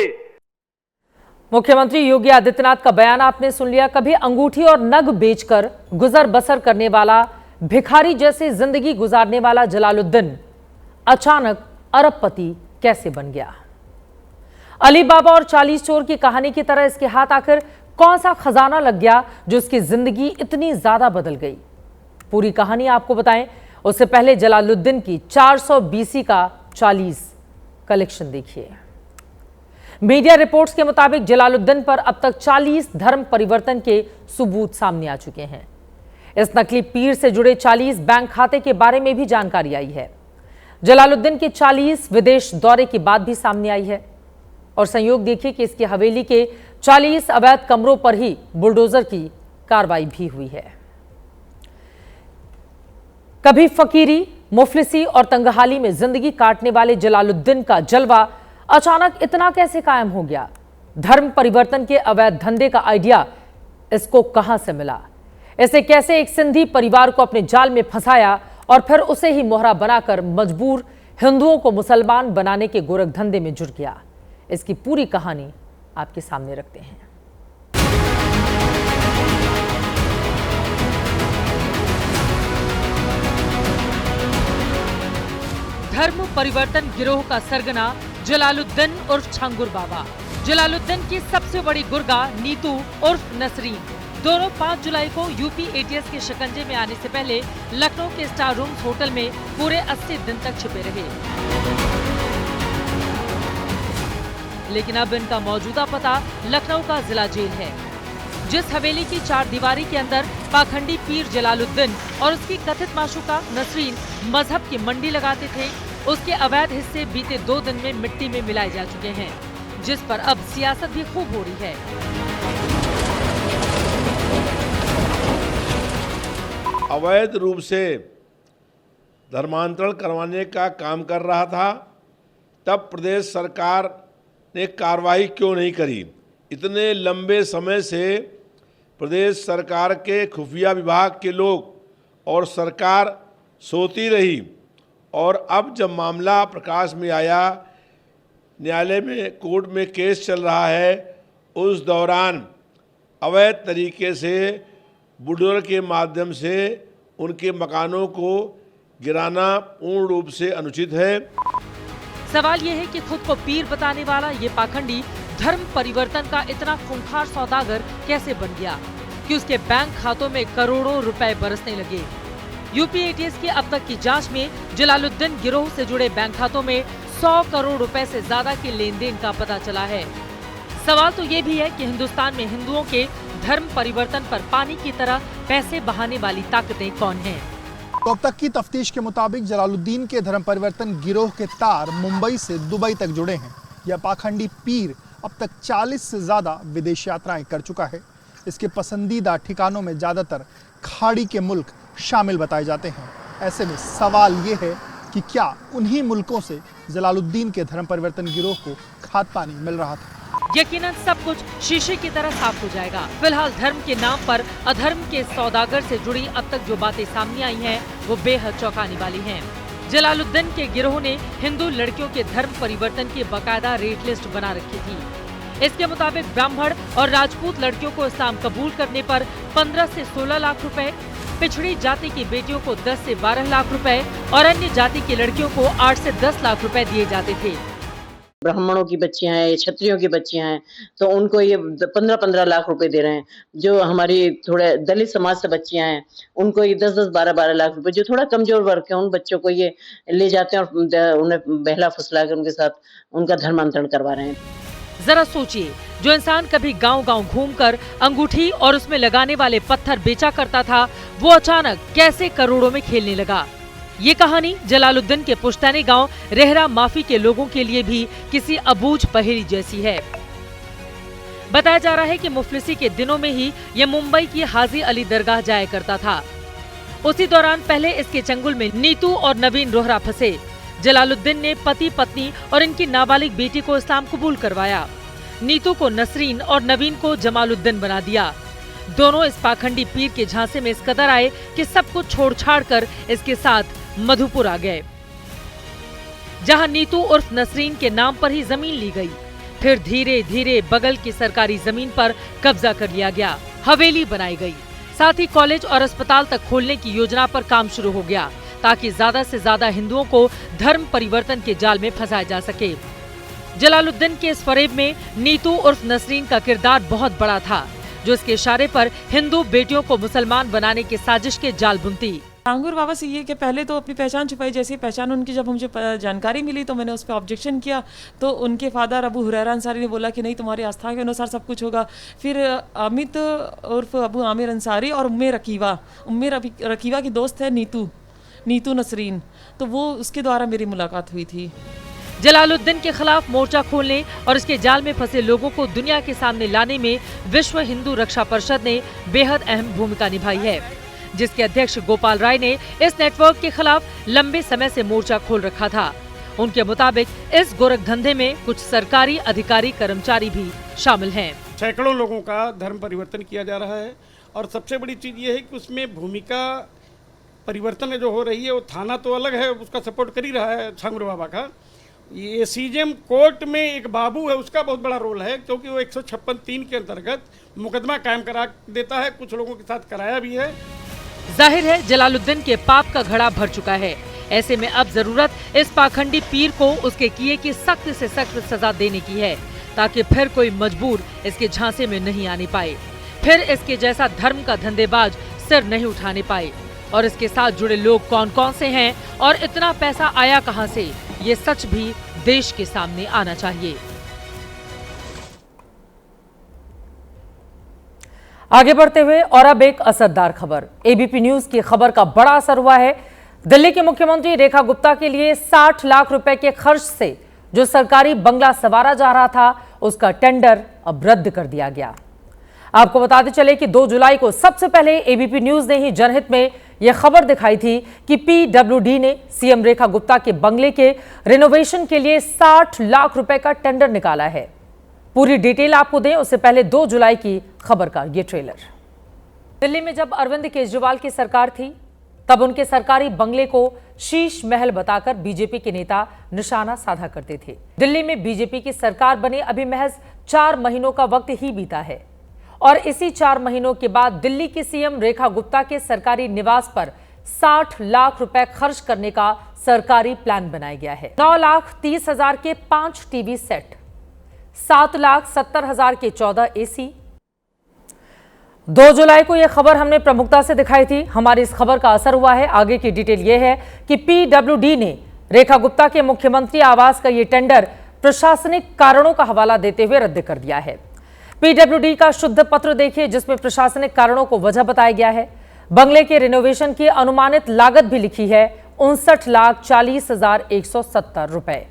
Speaker 1: मुख्यमंत्री योगी आदित्यनाथ का बयान आपने सुन लिया। कभी अंगूठी और नग बेचकर गुजर बसर करने वाला, भिखारी जैसी जिंदगी गुजारने वाला जलालुद्दीन अचानक अरबपति कैसे बन गया? अली बाबा और 40 चोर की कहानी की तरह इसके हाथ आखिर कौन सा खजाना लग गया जो इसकी जिंदगी इतनी ज्यादा बदल गई? पूरी कहानी आपको बताएं, उससे पहले जलालुद्दीन की 400 BC का 40 कलेक्शन देखिए। मीडिया रिपोर्ट्स के मुताबिक जलालुद्दीन पर अब तक 40 धर्म परिवर्तन के सबूत सामने आ चुके हैं। इस नकली पीर से जुड़े 40 बैंक खाते के बारे में भी जानकारी आई है। जलालुद्दीन के 40 विदेश दौरे की बात भी सामने आई है। और संयोग देखिए कि इसकी हवेली के 40 अवैध कमरों पर ही बुलडोजर की कार्रवाई भी हुई है। कभी फकीरी, मुफलिसी और तंगहाली में जिंदगी काटने वाले जलालुद्दीन का जलवा अचानक इतना कैसे कायम हो गया? धर्म परिवर्तन के अवैध धंधे का आइडिया इसको कहां से मिला? इसे कैसे एक सिंधी परिवार को अपने जाल में फंसाया और फिर उसे ही मोहरा बनाकर मजबूर हिंदुओं को मुसलमान बनाने के गोरख धंधे में जुट गया? इसकी पूरी कहानी आपके सामने रखते हैं। धर्म परिवर्तन गिरोह का सरगना जलालुद्दीन उर्फ छांगुर बाबा। जलालुद्दीन की सबसे बड़ी गुर्गा नीतू उर्फ नसरीन, दोनों 5 जुलाई को यूपी एटीएस के शिकंजे में आने से पहले लखनऊ के स्टार रूम्स होटल में पूरे 80 दिन तक छिपे रहे। लेकिन अब इनका मौजूदा पता लखनऊ का जिला जेल है। जिस हवेली की 4 दीवारी के अंदर पाखंडी पीर जलालुद्दीन और उसकी कथित माशूका नसरीन मजहब की मंडी लगाते थे, उसके अवैध हिस्से बीते 2 दिन में मिट्टी में मिलाए जा चुके हैं, जिस पर अब सियासत भी खूब हो रही है।
Speaker 16: अवैध रूप से धर्मांतरण करवाने का काम कर रहा था, तब प्रदेश सरकार ने कार्रवाई क्यों नहीं करी? इतने लंबे समय से प्रदेश सरकार के खुफिया विभाग के लोग और सरकार सोती रही, और अब जब मामला प्रकाश में आया, न्यायालय में कोर्ट में केस चल रहा है, उस दौरान अवैध तरीके से बुलडोजर के माध्यम से उनके मकानों को गिराना पूर्ण रूप से अनुचित है।
Speaker 1: सवाल ये है कि खुद को पीर बताने वाला ये पाखंडी धर्म परिवर्तन का इतना खूंखार सौदागर कैसे बन गया कि उसके बैंक खातों में करोड़ों रुपए बरसने लगे। यूपी एटीएस की अब तक की जांच में जलालुद्दीन गिरोह से जुड़े बैंक खातों में 100 करोड़ रुपए से ज्यादा के लेन देन का पता चला है। सवाल तो ये भी है कि हिंदुस्तान में हिंदुओं के धर्म परिवर्तन पर पानी की तरह पैसे बहाने वाली ताकतें कौन हैं?
Speaker 17: तो अब तक की तफ्तीश के मुताबिक जलालुद्दीन के धर्म परिवर्तन गिरोह के तार मुंबई से दुबई तक जुड़े हैं। यह पाखंडी पीर अब तक 40 से ज्यादा विदेश यात्राएं कर चुका है। इसके पसंदीदा ठिकानों में ज्यादातर खाड़ी के मुल्क शामिल बताए जाते हैं। ऐसे में सवाल ये है कि क्या उन्हीं मुल्कों से जलालुद्दीन के धर्म परिवर्तन गिरोह को खाद पानी मिल रहा था?
Speaker 1: यकीनन सब कुछ शीशे की तरह साफ हो जाएगा। फिलहाल धर्म के नाम पर अधर्म के सौदागर से जुड़ी अब तक जो बातें सामने आई हैं, वो बेहद चौंकाने वाली हैं। जलालुद्दीन के गिरोह ने हिंदू लड़कियों के धर्म परिवर्तन की बाकायदा रेट लिस्ट बना रखी थी। इसके मुताबिक ब्राह्मण और राजपूत लड़कियों को इस्लाम कबूल करने पर 15 से 16 लाख रुपए, पिछड़ी जाति की बेटियों को 10 से 12 लाख रुपए और अन्य जाति की लड़कियों को 8 से 10 लाख रुपए दिए जाते थे।
Speaker 18: ब्राह्मणों की बच्चियां हैं, क्षत्रियों की बच्चियां हैं, तो उनको ये 15-15 लाख रुपए दे रहे हैं। जो हमारी थोड़े दलित समाज से बच्चियां हैं, उनको ये 10-10, 12-12 लाख रुपए, जो थोड़ा कमजोर वर्ग है उन बच्चों को ये ले जाते हैं और उन्हें बहला फुसला कर उनके साथ उनका धर्मांतरण करवा रहे हैं।
Speaker 1: जरा सोचिए, जो इंसान कभी गांव-गांव घूमकर अंगूठी और उसमें लगाने वाले पत्थर बेचा करता था, वो अचानक कैसे करोड़ों में खेलने लगा। ये कहानी जलालुद्दीन के पुश्तैनी गांव रेहरा माफी के लोगों के लिए भी किसी अबूझ पहेली जैसी है। बताया जा रहा है कि मुफलिसी के दिनों में ही ये मुंबई की हाजी अली दरगाह जाया करता था। उसी दौरान पहले इसके चंगुल में नीतू और नवीन रोहरा फंसे। जलालुद्दीन ने पति पत्नी और इनकी नाबालिग बेटी को इस्लाम कबूल करवाया। नीतू को नसरीन और नवीन को जमालुद्दीन बना दिया। दोनों इस पाखंडी पीर के झांसे में इस कदर आए कि सब कुछ छोड़ छाड़ कर इसके साथ मधुपुर आ गए, जहां नीतू उर्फ नसरीन के नाम पर ही जमीन ली गई। फिर धीरे धीरे बगल की सरकारी जमीन पर कब्जा कर लिया गया, हवेली बनाई गई। साथ ही कॉलेज और अस्पताल तक खोलने की योजना पर काम शुरू हो गया, ताकि ज्यादा से ज्यादा हिंदुओं को धर्म परिवर्तन के जाल में फंसाया जा सके। जलालुद्दीन के इस फरेब में नीतू उर्फ नसरीन का किरदार बहुत बड़ा था, जो इसके इशारे पर हिंदू बेटियों को मुसलमान बनाने की साजिश के जाल बुनती।
Speaker 19: टांगुर बाबा से ये कि पहले तो अपनी पहचान छुपाई, जैसी पहचान उनकी जब मुझे जानकारी मिली तो मैंने उस पर ऑब्जेक्शन किया। तो उनके फादर अबू हुरैरा अंसारी ने बोला कि नहीं, तुम्हारी आस्था के अनुसार सब कुछ होगा। फिर अमित उर्फ अबू आमिर अंसारी और उम्मे रकीवा की दोस्त है नीतू नसरीन, तो वो उसके द्वारा मेरी मुलाकात हुई थी।
Speaker 1: जलालुद्दीन के खिलाफ मोर्चा खोलने और इसके जाल में फंसे लोगों को दुनिया के सामने लाने में विश्व हिंदू रक्षा परिषद ने बेहद अहम भूमिका निभाई है, जिसके अध्यक्ष गोपाल राय ने इस नेटवर्क के खिलाफ लंबे समय से मोर्चा खोल रखा था। उनके मुताबिक इस गोरखधंधे में कुछ सरकारी अधिकारी कर्मचारी भी शामिल हैं।
Speaker 20: सैकड़ों लोगों का धर्म परिवर्तन किया जा रहा है, और सबसे बड़ी चीज ये है कि उसमें भूमिका परिवर्तन जो हो रही है, वो थाना तो अलग है, उसका सपोर्ट कर ही रहा है छांगुर बाबा का। ये सीजेएम कोर्ट में एक बाबू है, उसका बहुत बड़ा रोल है, क्योंकि वो 156(3) के अंतर्गत मुकदमा कायम करा देता है, कुछ लोगों के साथ कराया भी है।
Speaker 1: जाहिर है जलालुद्दीन के पाप का घड़ा भर चुका है। ऐसे में अब जरूरत इस पाखंडी पीर को उसके किए की सख्त से सख्त सजा देने की है, ताकि फिर कोई मजबूर इसके झांसे में नहीं आने पाए, फिर इसके जैसा धर्म का धंधेबाज सिर नहीं उठाने पाए। और इसके साथ जुड़े लोग कौन कौन से हैं और इतना पैसा आया कहां से, ये सच भी देश के सामने आना चाहिए। आगे बढ़ते हुए और अब एक असरदार खबर। एबीपी न्यूज की खबर का बड़ा असर हुआ है। दिल्ली की मुख्यमंत्री रेखा गुप्ता के लिए 60 लाख रुपए के खर्च से जो सरकारी बंगला संवारा जा रहा था, उसका टेंडर अब रद्द कर दिया गया। आपको बताते चले कि 2 जुलाई को सबसे पहले एबीपी न्यूज ने ही जनहित में यह खबर दिखाई थी कि पीडब्ल्यूडी ने सीएम रेखा गुप्ता के बंगले के रिनोवेशन के लिए 60 लाख रुपए का टेंडर निकाला है। पूरी डिटेल आपको दें उससे पहले 2 जुलाई की खबर का ये ट्रेलर। दिल्ली में जब अरविंद केजरीवाल की सरकार थी तब उनके सरकारी बंगले को शीश महल बताकर बीजेपी के नेता निशाना साधा करते थे। दिल्ली में बीजेपी की सरकार बने अभी महज 4 महीनों का वक्त ही बीता है और इसी 4 महीनों के बाद दिल्ली की सीएम रेखा गुप्ता के सरकारी निवास पर 60 लाख रुपए खर्च करने का सरकारी प्लान बनाया गया है। 9,30,000 के 5 टीवी सेट, 7,70,000 के 14 एसी। 2 जुलाई को यह खबर हमने प्रमुखता से दिखाई थी। हमारी इस खबर का असर हुआ है। आगे की डिटेल यह है कि पीडब्ल्यूडी ने रेखा गुप्ता के मुख्यमंत्री आवास का यह टेंडर प्रशासनिक कारणों का हवाला देते हुए रद्द कर दिया है। पीडब्ल्यूडी का शुद्ध पत्र देखिए जिसमें प्रशासनिक कारणों को वजह बताया गया है। बंगले के रिनोवेशन की अनुमानित लागत भी लिखी है 59,40,170 रुपए।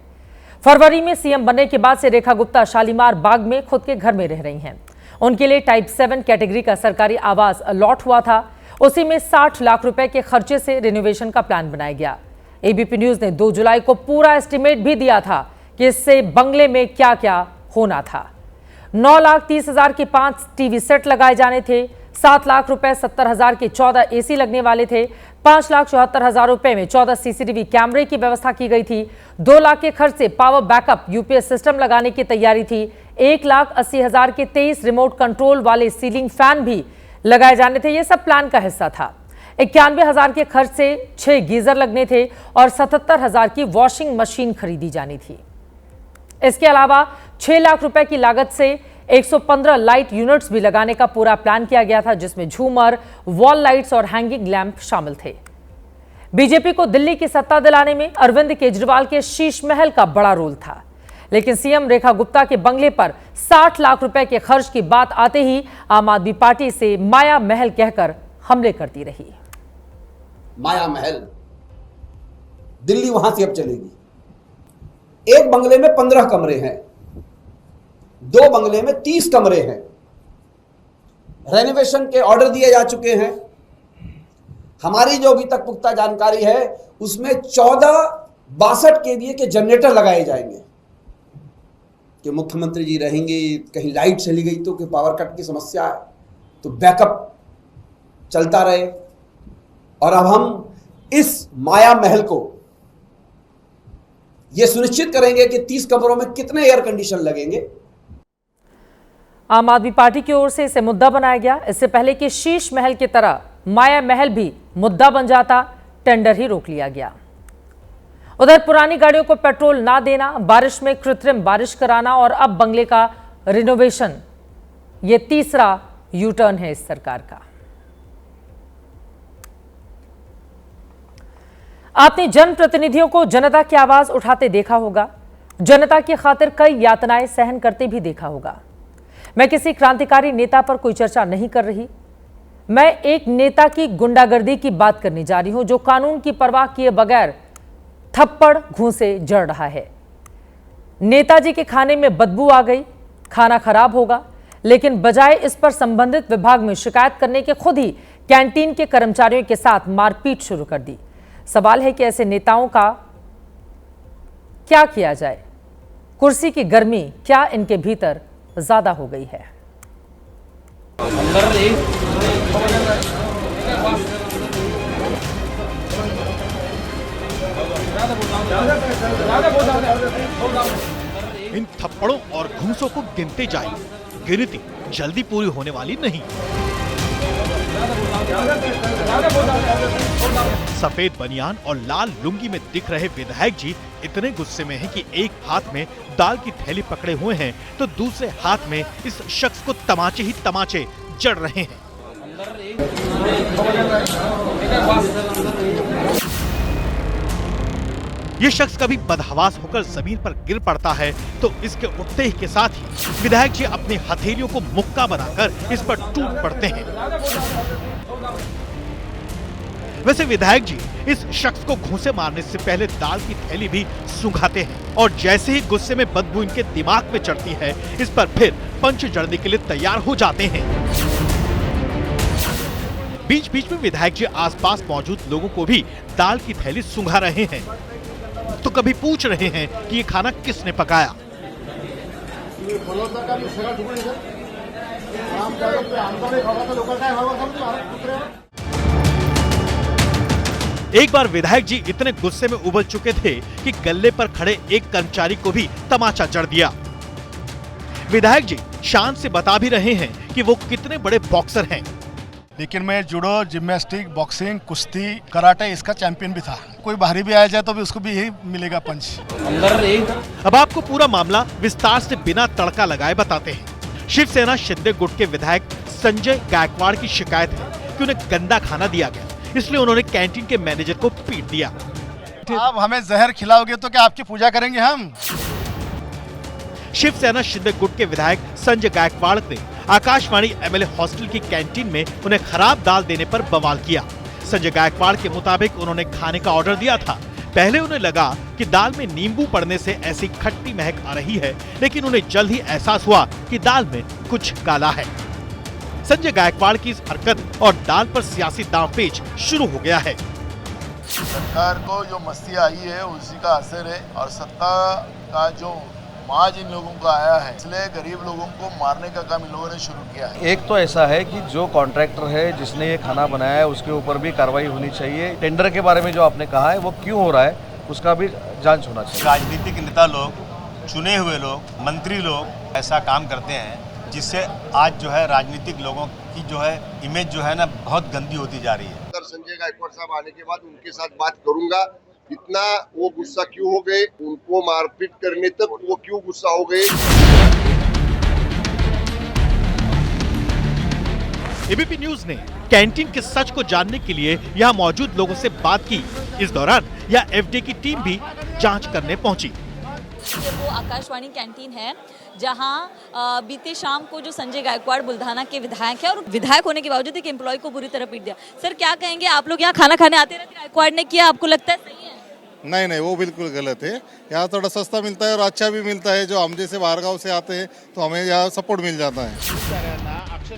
Speaker 1: फरवरी में सीएम बनने के बाद से रेखा गुप्ता शालीमार बाग में खुद के घर में रह रही हैं। उनके लिए टाइप 7 कैटेगरी का सरकारी आवास अलॉट हुआ था। उसी में 60 लाख रुपए के खर्चे से रिनोवेशन का प्लान बनाया गया। एबीपी न्यूज ने 2 जुलाई को पूरा एस्टिमेट भी दिया था कि इससे बंगले में क्या क्या होना था। 9,30,000 के 5 टीवी सेट लगाए जाने थे। 7 लाख रुपए 70,000 के 14 एसी लगने वाले थे। 5,74,000 रुपए में 14 सीसीटीवी कैमरे की व्यवस्था की गई थी। 2 लाख के खर्च से पावर बैकअप यूपीएस सिस्टम लगाने की तैयारी थी। 1,80,000 के 23 रिमोट कंट्रोल वाले सीलिंग फैन भी लगाए जाने थे। यह सब प्लान का हिस्सा था। 91,000 के खर्च से 6 गीजर लगने थे और 77,000 की वॉशिंग मशीन खरीदी जानी थी। इसके अलावा 6 लाख रुपए की लागत से 115 लाइट यूनिट्स भी लगाने का पूरा प्लान किया गया था जिसमें झूमर, वॉल लाइट्स और हैंगिंग लैंप शामिल थे। बीजेपी को दिल्ली की सत्ता दिलाने में अरविंद केजरीवाल के शीश महल का बड़ा रोल था, लेकिन सीएम रेखा गुप्ता के बंगले पर 60 लाख रुपए के खर्च की बात आते ही आम आदमी पार्टी से माया महल कहकर हमले करती रही।
Speaker 21: माया महल दिल्ली वहां से अब चलेगी। एक बंगले में 15 कमरे हैं, 2 बंगले में 30 कमरे हैं। रेनोवेशन के ऑर्डर दिए जा चुके हैं। हमारी जो अभी तक पुख्ता जानकारी है उसमें 14-62 केवीए के जनरेटर लगाए जाएंगे कि मुख्यमंत्री जी रहेंगे, कहीं लाइट चली गई तो कि पावर कट की समस्या है तो बैकअप चलता रहे। और अब हम इस माया महल को यह सुनिश्चित करेंगे कि 30 कमरों में कितने एयर कंडीशन लगेंगे।
Speaker 1: आम आदमी पार्टी की ओर से इसे मुद्दा बनाया गया। इससे पहले कि शीश महल की तरह माया महल भी मुद्दा बन जाता, टेंडर ही रोक लिया गया। उधर पुरानी गाड़ियों को पेट्रोल ना देना, बारिश में कृत्रिम बारिश कराना और अब बंगले का रिनोवेशन, ये तीसरा यू टर्न है इस सरकार का। आपने जनप्रतिनिधियों को जनता की आवाज उठाते देखा होगा, जनता की खातिर कई यातनाएं सहन करते भी देखा होगा। मैं किसी क्रांतिकारी नेता पर कोई चर्चा नहीं कर रही, मैं एक नेता की गुंडागर्दी की बात करने जा रही हूं जो कानून की परवाह किए बगैर थप्पड़ घूंसे जड़ रहा है। नेताजी के खाने में बदबू आ गई, खाना खराब होगा, लेकिन बजाय इस पर संबंधित विभाग में शिकायत करने के खुद ही कैंटीन के कर्मचारियों के साथ मारपीट शुरू कर दी। सवाल है कि ऐसे नेताओं का क्या किया जाए? कुर्सी की गर्मी क्या इनके भीतर ज्यादा हो गई है?
Speaker 22: इन थप्पड़ों और घूंसों को गिनते जाए, गिनती जल्दी पूरी होने वाली नहीं। सफेद बनियान और लाल लुंगी में दिख रहे विधायक जी इतने गुस्से में हैं कि एक हाथ में दाल की थैली पकड़े हुए हैं तो दूसरे हाथ में इस शख्स को तमाचे ही तमाचे जड़ रहे हैं। ये शख्स कभी बदहवास होकर जमीन पर गिर पड़ता है तो इसके उठते ही के साथ ही विधायक जी अपनी हथेलियों को मुक्का बनाकर इस पर टूट पड़ते हैं। वैसे विधायक जी इस शख्स को घूंसे मारने से पहले दाल की थैली भी सुंघाते हैं और जैसे ही गुस्से में बदबू इनके दिमाग में चढ़ती है इस पर फिर पंच जड़ने के लिए तैयार हो जाते हैं। बीच बीच में विधायक जी आसपास मौजूद लोगों को भी दाल की थैली सुंघा रहे हैं तो कभी पूछ रहे हैं कि ये खाना किसने पकाया। एक बार विधायक जी इतने गुस्से में उबल चुके थे कि गल्ले पर खड़े एक कर्मचारी को भी तमाचा जड़ दिया। विधायक जी शान से बता भी रहे हैं कि वो कितने बड़े बॉक्सर हैं।
Speaker 2: लेकिन मैं जुडो, जिम्नास्टिक, बॉक्सिंग, कुश्ती, कराटे इसका चैंपियन भी था। कोई बाहरी भी आया जाए तो भी उसको भी यही मिलेगा पंच।
Speaker 22: अब आपको पूरा मामला विस्तार से बिना तड़का लगाए बताते हैं। शिवसेना शिंदे गुट के विधायक संजय गायकवाड़ की शिकायत है कि उन्हें गंदा खाना दिया गया, इसलिए उन्होंने कैंटीन के मैनेजर को पीट दिया।
Speaker 2: आप हमें जहर खिलाओगे तो क्या आपकी पूजा करेंगे हम?
Speaker 22: शिवसेना शिंदे गुट के विधायक संजय गायकवाड़ ने आकाशवाणी एमएलए हॉस्टल की कैंटीन में उन्हें खराब दाल देने पर बवाल किया। संजय गायकवाड़ के मुताबिक उन्होंने खाने का ऑर्डर दिया था। पहले उन्हें लगा कि दाल में नींबू पड़ने से ऐसी खट्टी महक आ रही है, लेकिन उन्हें जल्द ही एहसास हुआ कि दाल में कुछ काला है। संजय गायकवाड़ की इस हरकत और दाल पर सियासी दांवपेच शुरू हो गया है।
Speaker 2: सरकार को जो मस्ती आई है उसी का असर है, और सत्ता का जो माज इन लोगों का आया है, इसलिए गरीब लोगों को मारने का काम इन लोगों ने शुरू किया है।
Speaker 3: एक तो ऐसा है कि जो कॉन्ट्रैक्टर है जिसने ये खाना बनाया है उसके ऊपर भी कार्रवाई होनी चाहिए। टेंडर के बारे में जो आपने कहा है वो क्यों हो रहा है उसका भी जांच होना चाहिए।
Speaker 23: राजनीतिक नेता लोग, चुने हुए लोग, मंत्री लोग ऐसा काम करते हैं जिससे आज जो है राजनीतिक लोगों की जो है इमेज जो है ना बहुत गंदी होती जा रही है।
Speaker 12: संजय गायकवाड़ साहब आने के बाद उनके साथ बात करूंगा, इतना वो गुस्सा क्यों हो गए, उनको मारपीट करने तक वो क्यों गुस्सा हो गए।
Speaker 22: एबीपी न्यूज ने कैंटीन के सच को जानने के लिए यहाँ मौजूद लोगों से बात की। इस दौरान यह एफडीए की टीम भी जांच करने पहुंची।
Speaker 24: वो आकाशवाणी कैंटीन है जहां बीते शाम को जो संजय गायकवाड़ बुल्ढाना के विधायक है और विधायक होने के बावजूद एक एम्प्लॉय को बुरी तरह पीट दिया। सर क्या कहेंगे, आप लोग यहाँ खाना खाने आते रहते, गायकवाड़ ने किया, आपको लगता है सही है?
Speaker 25: नहीं, वो बिल्कुल गलत है। यहाँ थोड़ा सस्ता मिलता है और अच्छा भी मिलता है। जो हम जैसे बाहर गाँव से आते हैं तो हमें यहाँ सपोर्ट मिल जाता है।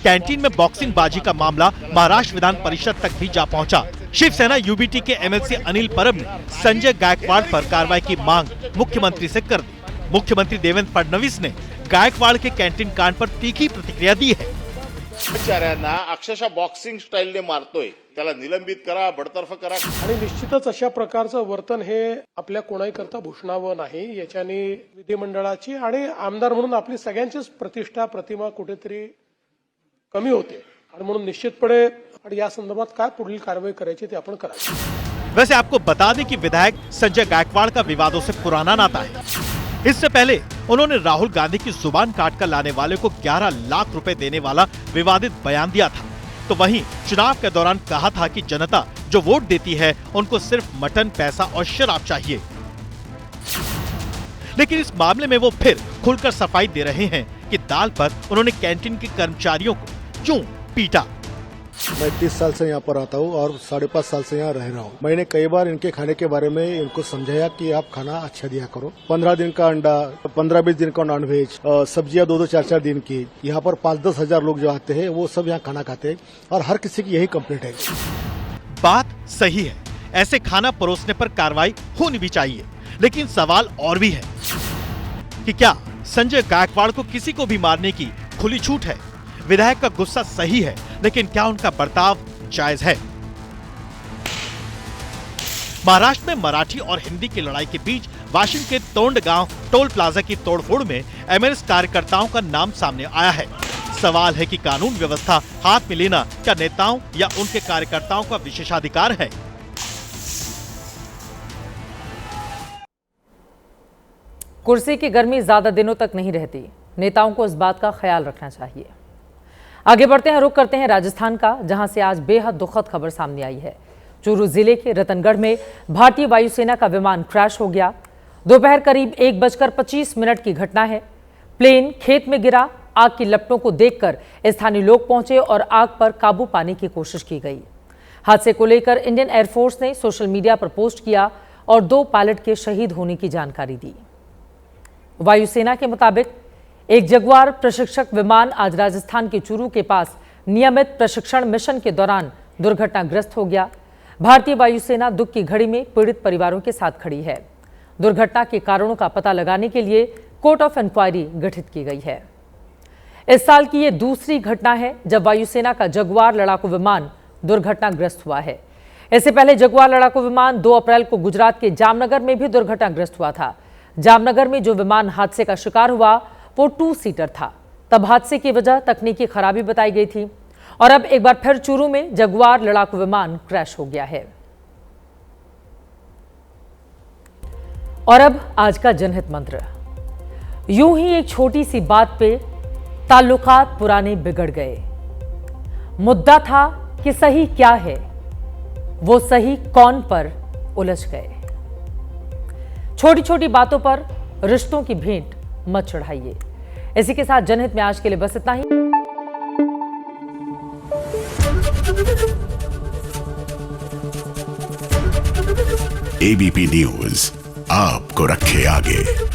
Speaker 22: कैंटीन में बॉक्सिंग बाजी का मामला महाराष्ट्र विधान परिषद तक भी जा पहुंचा। शिवसेना यूबीटी के एमएलसी अनिल परब ने संजय गायकवाड़ पर कार्रवाई की मांग मुख्यमंत्री से कर दी। मुख्यमंत्री देवेंद्र फडणवीस ने गायकवाड़ के कैंटीन कांड पर तीखी प्रतिक्रिया दी है।
Speaker 26: कर्मचाऱ्यांना अक्षरशः बॉक्सिंग स्टाईलने मारतोय, त्याला निलंबित करा, बडतर्फ करा।
Speaker 27: आणि निश्चितच अशा प्रकारचं वर्तन हे आपल्या कोणाही करता भूषणावं नाही। याच्याने विधिमंडळाची आणि आमदार म्हणून आपली सगळ्यांचीच प्रतिष्ठा, प्रतिमा कुठेतरी कमी होते, आणि म्हणून निश्चितपणे या संदर्भात काय पुढील कारवाई करायची ते आपण करायची।
Speaker 22: वैसे आपको बता दें कि विधायक संजय गायकवाड़ का विवादों से पुराना नाता है। इससे पहले उन्होंने राहुल गांधी की जुबान काटकर लाने वाले को 11 लाख रुपए देने वाला विवादित बयान दिया था। तो वहीं चुनाव के दौरान कहा था कि जनता जो वोट देती है उनको सिर्फ मटन, पैसा और शराब चाहिए। लेकिन इस मामले में वो फिर खुलकर सफाई दे रहे हैं कि दाल पर उन्होंने कैंटीन के कर्मचारियों को क्यों पीटा।
Speaker 28: मैं 30 साल से यहाँ पर आता हूँ और 5.5 साल से यहाँ रह रहा हूँ। मैंने कई बार इनके खाने के बारे में इनको समझाया कि आप खाना अच्छा दिया करो। 15 दिन का अंडा, 15-20 दिन का नॉनवेज, सब्जियां 2-2, 4-4 दिन की। यहाँ पर 5-10 हजार लोग जो आते हैं वो सब यहाँ खाना खाते हैं और हर किसी की यही कंप्लेंट है।
Speaker 22: बात सही है, ऐसे खाना परोसने पर कार्रवाई होनी भी चाहिए, लेकिन सवाल और भी है कि क्या संजय गायकवाड़ को किसी को भी मारने की खुली छूट है? विधायक का गुस्सा सही है, लेकिन क्या उनका बर्ताव जायज है? महाराष्ट्र में मराठी और हिंदी की लड़ाई के बीच वाशिम के तोंड गांव टोल प्लाजा की तोड़फोड़ में एमएनएस कार्यकर्ताओं का नाम सामने आया है। सवाल है कि कानून व्यवस्था हाथ में लेना क्या नेताओं या उनके कार्यकर्ताओं का विशेषाधिकार है?
Speaker 1: कुर्सी की गर्मी ज्यादा दिनों तक नहीं रहती, नेताओं को इस बात का ख्याल रखना चाहिए। आगे बढ़ते हैं, रुख करते हैं राजस्थान का, जहां से आज बेहद दुखद खबर सामने आई है। चूरू जिले के रतनगढ़ में भारतीय वायुसेना का विमान क्रैश हो गया। दोपहर करीब 1:25 की घटना है। प्लेन खेत में गिरा। आग की लपटों को देखकर स्थानीय लोग पहुंचे और आग पर काबू पाने की कोशिश की गई। हादसे को लेकर इंडियन एयरफोर्स ने सोशल मीडिया पर पोस्ट किया और 2 पायलट के शहीद होने की जानकारी दी। वायुसेना के मुताबिक एक जगुआर प्रशिक्षक विमान आज राजस्थान के चूरू के पास नियमित प्रशिक्षण मिशन के दौरान दुर्घटनाग्रस्त हो गया। भारतीय वायुसेना दुख की घड़ी में पीड़ित परिवारों के साथ खड़ी है। दुर्घटना के कारणों का पता लगाने के लिए कोर्ट ऑफ इंक्वायरी गठित की गई है। इस साल की यह दूसरी घटना है जब वायुसेना का जगुआर लड़ाकू विमान दुर्घटनाग्रस्त हुआ है। इससे पहले जगुआर लड़ाकू विमान 2 अप्रैल को गुजरात के जामनगर में भी दुर्घटनाग्रस्त हुआ था। जामनगर में जो विमान हादसे का शिकार हुआ वो 2 सीटर था। तब हादसे की वजह तकनीकी खराबी बताई गई थी और अब एक बार फिर चूरू में जगुआर लड़ाकू विमान क्रैश हो गया है। और अब आज का जनहित मंत्र। यूं ही एक छोटी सी बात पे ताल्लुकात पुराने बिगड़ गए। मुद्दा था कि सही क्या है, वो सही कौन पर उलझ गए। छोटी छोटी बातों पर रिश्तों की भेंट मत चढ़ाइए। इसी के साथ जनहित में आज के लिए बस इतना ही।
Speaker 4: एबीपी न्यूज आपको रखे आगे।